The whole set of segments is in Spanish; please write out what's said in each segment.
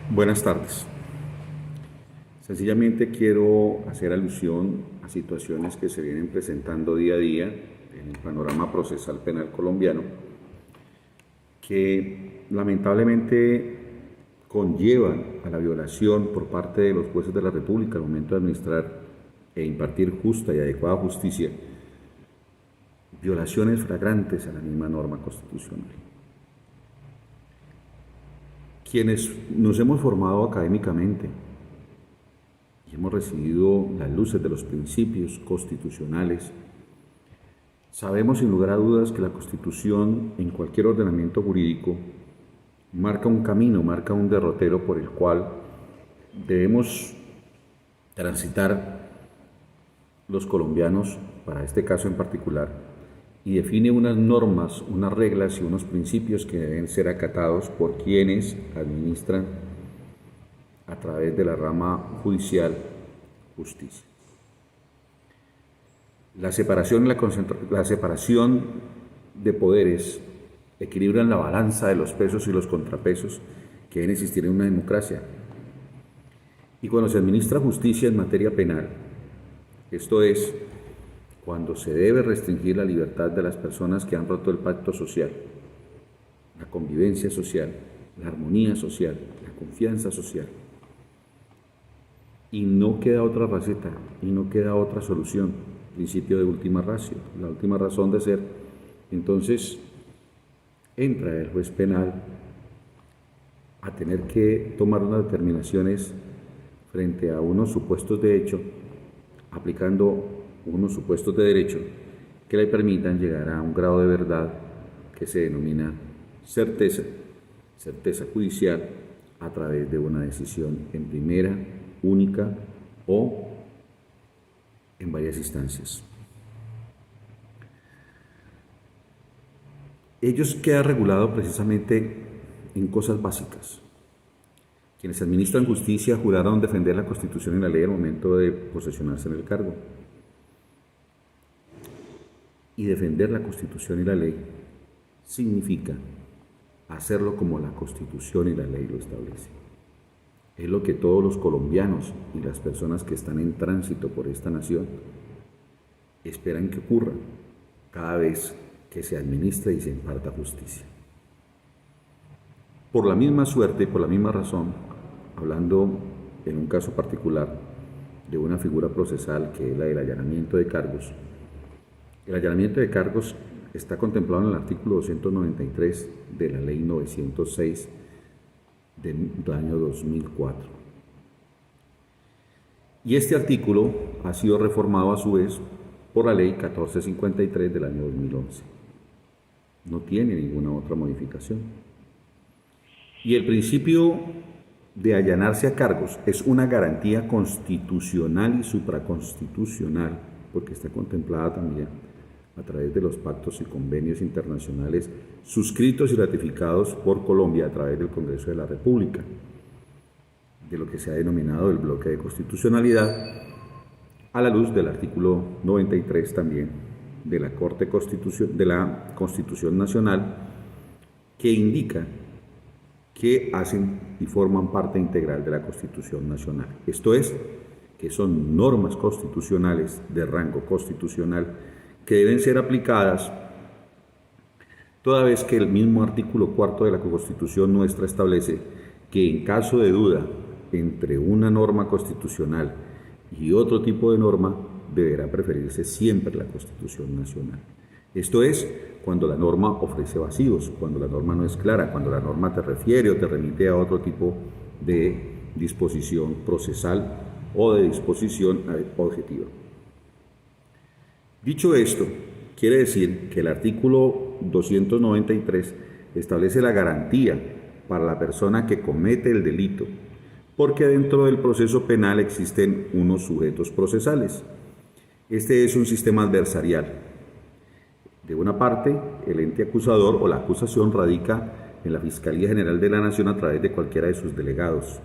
Buenas tardes. Sencillamente quiero hacer alusión a situaciones que se vienen presentando día a día en el panorama procesal penal colombiano, que lamentablemente conllevan a la violación por parte de los jueces de la República al momento de administrar e impartir justa y adecuada justicia, violaciones flagrantes a la misma norma constitucional. Quienes nos hemos formado académicamente y hemos recibido las luces de los principios constitucionales, sabemos sin lugar a dudas que la Constitución en cualquier ordenamiento jurídico marca un camino, marca un derrotero por el cual debemos transitar los colombianos, para este caso en particular, y define unas normas, unas reglas y unos principios que deben ser acatados por quienes administran a través de la rama judicial justicia. La separación de poderes equilibran la balanza de los pesos y los contrapesos que deben existir en una democracia. Y cuando se administra justicia en materia penal, esto es, cuando se debe restringir la libertad de las personas que han roto el pacto social, la convivencia social, la armonía social, la confianza social, y no queda otra receta, y no queda otra solución, principio de última ratio, la última razón de ser, entonces entra el juez penal a tener que tomar unas determinaciones frente a unos supuestos de hecho, aplicando unos supuestos de derecho que le permitan llegar a un grado de verdad que se denomina certeza judicial a través de una decisión en primera, única o en varias instancias. Ello queda regulado precisamente en cosas básicas. Quienes administran justicia juraron defender la Constitución y la ley al momento de posesionarse en el cargo. Y defender la Constitución y la ley significa hacerlo como la Constitución y la ley lo establecen. Es lo que todos los colombianos y las personas que están en tránsito por esta nación esperan que ocurra cada vez que se administre y se imparta justicia. Por la misma suerte y por la misma razón, hablando en un caso particular de una figura procesal que es la del allanamiento de cargos, el allanamiento de cargos está contemplado en el artículo 293 de la Ley 906 del año 2004. Y este artículo ha sido reformado a su vez por la Ley 1453 del año 2011. No tiene ninguna otra modificación. Y el principio de allanarse a cargos es una garantía constitucional y supraconstitucional, porque está contemplada también a través de los pactos y convenios internacionales suscritos y ratificados por Colombia a través del Congreso de la República, de lo que se ha denominado el bloque de constitucionalidad, a la luz del artículo 93 también de la Constitución Nacional, que indica que hacen y forman parte integral de la Constitución Nacional. Esto es, que son normas constitucionales de rango constitucional que deben ser aplicadas toda vez que el mismo artículo 4 de la Constitución nuestra establece que en caso de duda entre una norma constitucional y otro tipo de norma deberá preferirse siempre la Constitución Nacional. Esto es, cuando la norma ofrece vacíos, cuando la norma no es clara, cuando la norma te refiere o te remite a otro tipo de disposición procesal o de disposición objetiva. Dicho esto, quiere decir que el artículo 293 establece la garantía para la persona que comete el delito, porque dentro del proceso penal existen unos sujetos procesales. Este es un sistema adversarial. De una parte, el ente acusador o la acusación radica en la Fiscalía General de la Nación a través de cualquiera de sus delegados.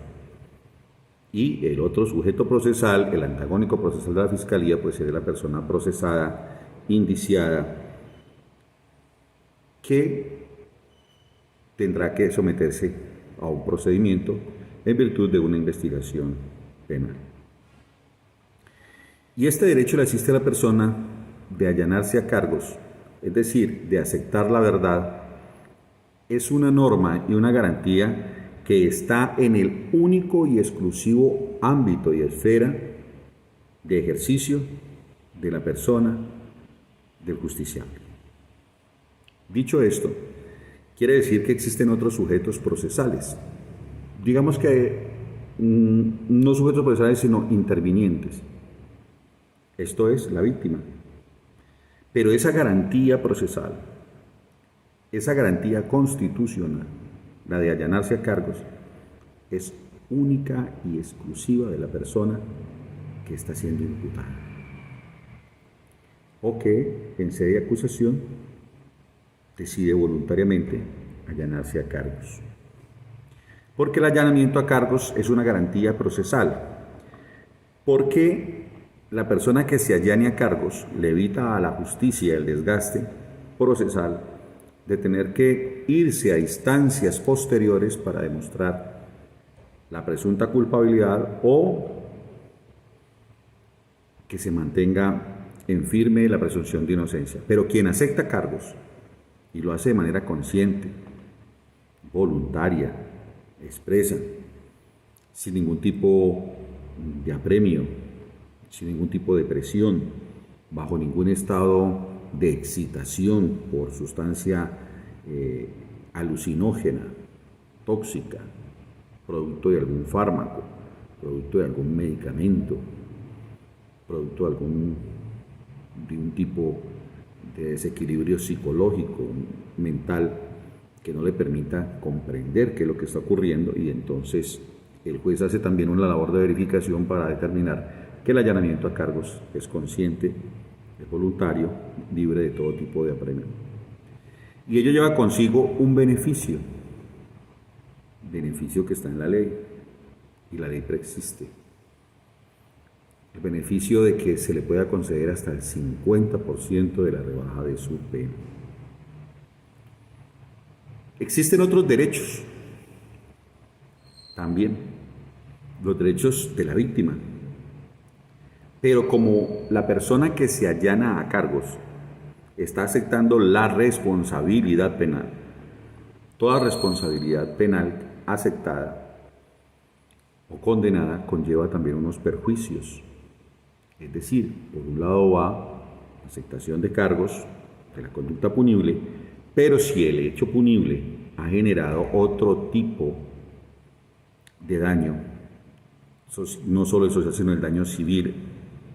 Y el otro sujeto procesal, el antagónico procesal de la Fiscalía, pues es la persona procesada, indiciada, que tendrá que someterse a un procedimiento en virtud de una investigación penal. Y este derecho le asiste a la persona de allanarse a cargos, es decir, de aceptar la verdad, es una norma y una garantía que está en el único y exclusivo ámbito y esfera de ejercicio de la persona del justiciable. Dicho esto, quiere decir que existen otros sujetos procesales. Digamos que no sujetos procesales, sino intervinientes. Esto es la víctima. Pero esa garantía procesal, esa garantía constitucional, la de allanarse a cargos, es única y exclusiva de la persona que está siendo imputada, o que en sede de acusación decide voluntariamente allanarse a cargos. Porque el allanamiento a cargos es una garantía procesal, porque la persona que se allane a cargos le evita a la justicia el desgaste procesal de tener que irse a instancias posteriores para demostrar la presunta culpabilidad o que se mantenga en firme la presunción de inocencia. Pero quien acepta cargos y lo hace de manera consciente, voluntaria, expresa, sin ningún tipo de apremio, sin ningún tipo de presión, bajo ningún estado de excitación por sustancia alucinógena, tóxica, producto de algún fármaco, producto de algún medicamento, producto de un tipo de desequilibrio psicológico, mental, que no le permita comprender qué es lo que está ocurriendo, y entonces el juez hace también una labor de verificación para determinar que el allanamiento a cargos es consciente, es voluntario, libre de todo tipo de apremio. Y ello lleva consigo un beneficio que está en la ley, y la ley preexiste. El beneficio de que se le pueda conceder hasta el 50% de la rebaja de su pena. Existen otros derechos, también, los derechos de la víctima. Pero como la persona que se allana a cargos está aceptando la responsabilidad penal, toda responsabilidad penal aceptada o condenada conlleva también unos perjuicios. Es decir, por un lado va la aceptación de cargos de la conducta punible, pero si el hecho punible ha generado otro tipo de daño, no solo el social, sino el daño civil,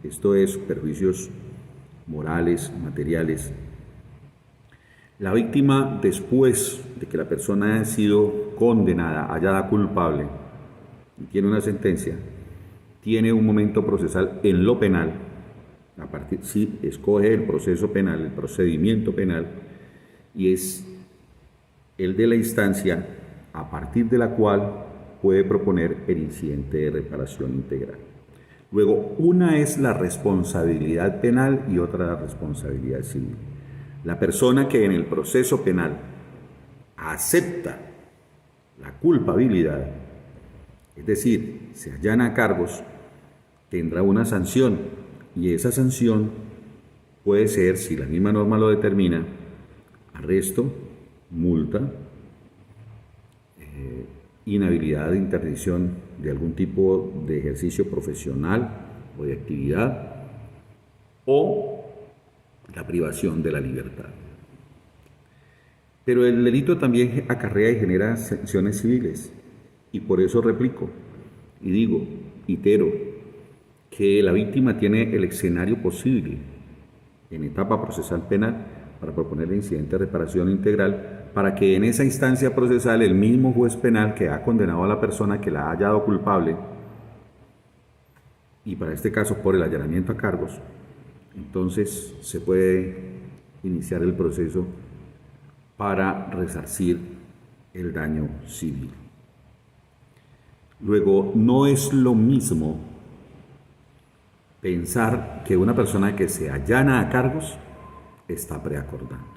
esto es, perjuicios morales, materiales, la víctima, después de que la persona ha sido condenada, hallada culpable y tiene una sentencia, tiene un momento procesal en lo penal, si escoge el proceso penal, el procedimiento penal, y es el de la instancia a partir de la cual puede proponer el incidente de reparación integral. Luego, una es la responsabilidad penal y otra la responsabilidad civil. La persona que en el proceso penal acepta la culpabilidad, es decir, se allana a cargos, tendrá una sanción, y esa sanción puede ser, si la misma norma lo determina, arresto, multa, inhabilidad de interdicción de algún tipo de ejercicio profesional o de actividad, o la privación de la libertad. Pero el delito también acarrea y genera sanciones civiles, y por eso replico y digo, itero, que la víctima tiene el escenario posible en etapa procesal penal para proponer el incidente de reparación integral, para que en esa instancia procesal el mismo juez penal que ha condenado a la persona que la ha hallado culpable, y para este caso por el allanamiento a cargos, entonces se puede iniciar el proceso para resarcir el daño civil. Luego, no es lo mismo pensar que una persona que se allana a cargos está preacordando.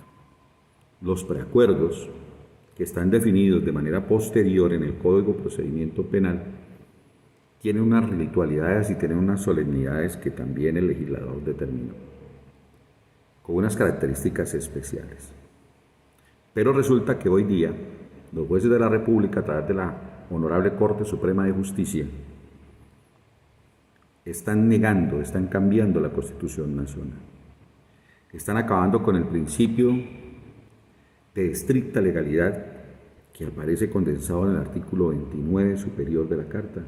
Los preacuerdos que están definidos de manera posterior en el Código de Procedimiento Penal, tienen unas ritualidades y tienen unas solemnidades que también el legislador determinó, con unas características especiales. Pero resulta que hoy día los jueces de la República, a través de la Honorable Corte Suprema de Justicia, están negando, están cambiando la Constitución Nacional. Están acabando con el principio de estricta legalidad que aparece condensado en el artículo 29 superior de la Carta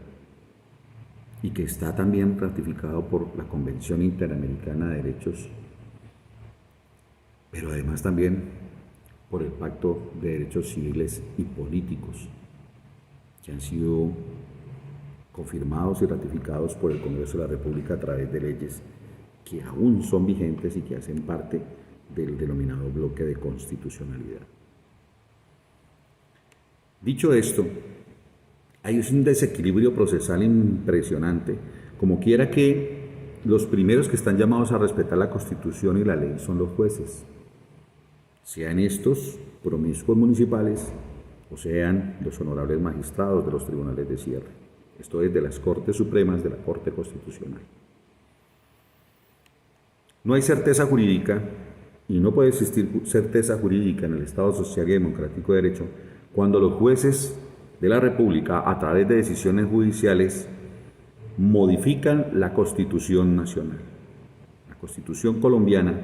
y que está también ratificado por la Convención Interamericana de Derechos, pero además también por el Pacto de Derechos Civiles y Políticos, que han sido confirmados y ratificados por el Congreso de la República a través de leyes que aún son vigentes y que hacen parte del denominado bloque de constitucionalidad. Dicho esto, hay un desequilibrio procesal impresionante, como quiera que los primeros que están llamados a respetar la Constitución y la ley son los jueces, sean estos promiscuos municipales o sean los honorables magistrados de los tribunales de cierre, esto es, de las Cortes Supremas de la Corte Constitucional. No hay certeza jurídica y no puede existir certeza jurídica en el Estado social y democrático de derecho cuando los jueces de la República, a través de decisiones judiciales, modifican la Constitución Nacional. La Constitución colombiana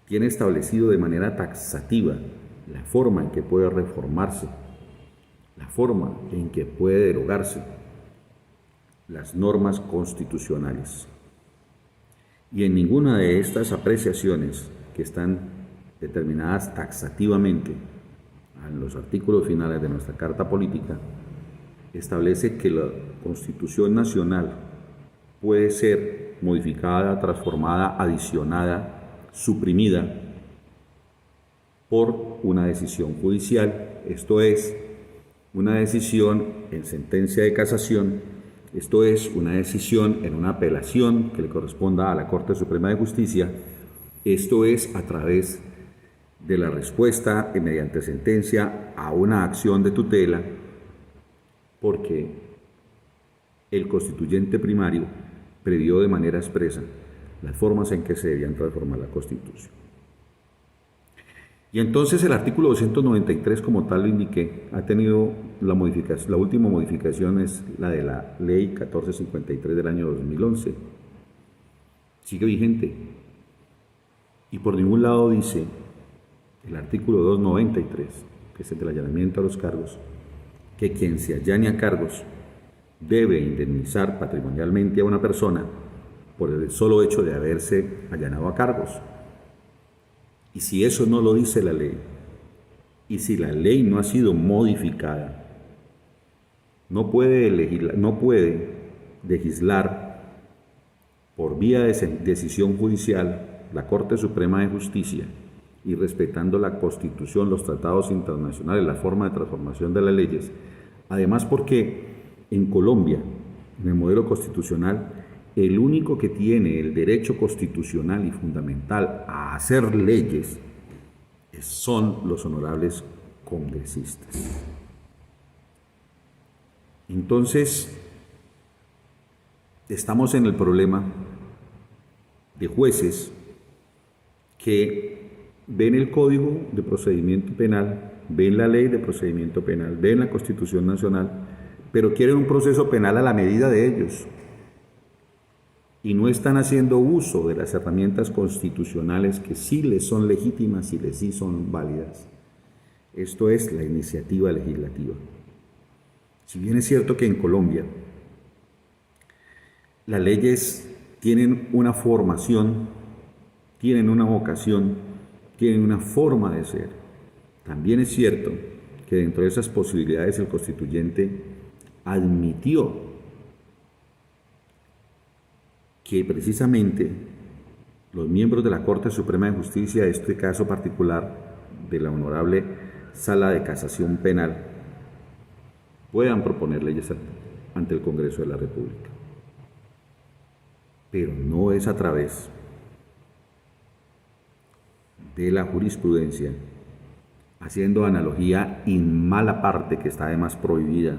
tiene establecido de manera taxativa la forma en que puede reformarse, la forma en que puede derogarse las normas constitucionales. Y en ninguna de estas apreciaciones que están determinadas taxativamente en los artículos finales de nuestra Carta Política, establece que la Constitución Nacional puede ser modificada, transformada, adicionada, suprimida por una decisión judicial, esto es, una decisión en sentencia de casación, esto es, una decisión en una apelación que le corresponda a la Corte Suprema de Justicia, esto es, a través de la respuesta mediante sentencia a una acción de tutela, porque el constituyente primario previó de manera expresa las formas en que se debían transformar la Constitución. Y entonces el artículo 293, como tal lo indiqué, ha tenido la modificación, la última modificación es la de la Ley 1453 del año 2011. Sigue vigente. Y por ningún lado dice el artículo 293, que es el del allanamiento a los cargos, que quien se allane a cargos debe indemnizar patrimonialmente a una persona por el solo hecho de haberse allanado a cargos. Y si eso no lo dice la ley, y si la ley no ha sido modificada, no puede legislar por vía de decisión judicial la Corte Suprema de Justicia y respetando la Constitución, los tratados internacionales, la forma de transformación de las leyes. Además, porque en Colombia, en el modelo constitucional, el único que tiene el derecho constitucional y fundamental a hacer leyes son los honorables congresistas. Entonces, estamos en el problema de jueces que ven el Código de Procedimiento Penal, ven la Ley de Procedimiento Penal, ven la Constitución Nacional, pero quieren un proceso penal a la medida de ellos y no están haciendo uso de las herramientas constitucionales que sí les son legítimas y les sí son válidas. Esto es la iniciativa legislativa. Si bien es cierto que en Colombia las leyes tienen una formación, tienen una vocación, tienen una forma de ser, también es cierto que dentro de esas posibilidades el constituyente admitió que precisamente los miembros de la Corte Suprema de Justicia, este caso particular de la Honorable Sala de Casación Penal, puedan proponer leyes ante el Congreso de la República. Pero no es a través de la jurisprudencia haciendo analogía en mala parte que está además prohibida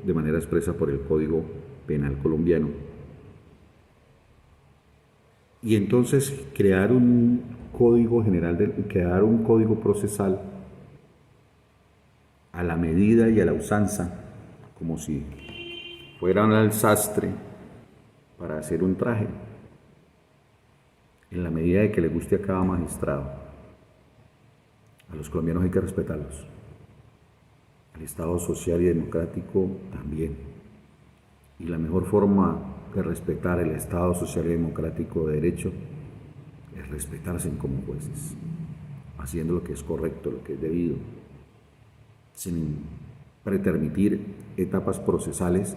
de manera expresa por el Código Penal colombiano. Y entonces crear un código general, crear un código procesal a la medida y a la usanza, como si fueran al sastre para hacer un traje, en la medida de que le guste a cada magistrado. A los colombianos hay que respetarlos. El Estado social y democrático también. Y la mejor forma de respetar el Estado social y democrático de derecho es respetarse como jueces, haciendo lo que es correcto, lo que es debido, sin pretermitir etapas procesales,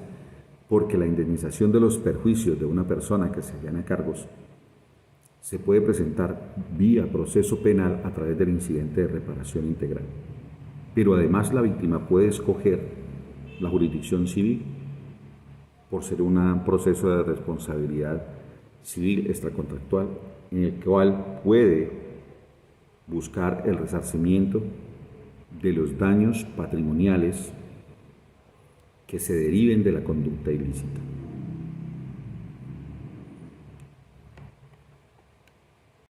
porque la indemnización de los perjuicios de una persona que se allana a cargos se puede presentar vía proceso penal a través del incidente de reparación integral. Pero además la víctima puede escoger la jurisdicción civil por ser un proceso de responsabilidad civil extracontractual en el cual puede buscar el resarcimiento de los daños patrimoniales que se deriven de la conducta ilícita.